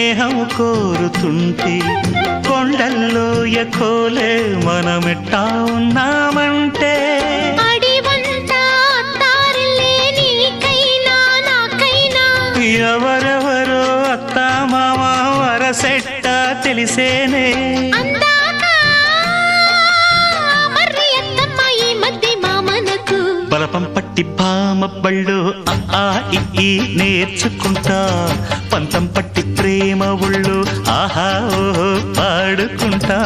స్నేహం కోరుతుంటే కొండల్లో ఎకోలే మనమెట్టా ఉన్నామంటే ఎవరెవరో అత్త మామ వరసెట్ట తెలిసేనే బలపం పట్టి భామ బళ్ళు ఆ ఈ నేర్చుకుంటా పంతం పట్టి ప్రేమ ఒళ్ళు ఆహా ఓహో పాడుకుంటా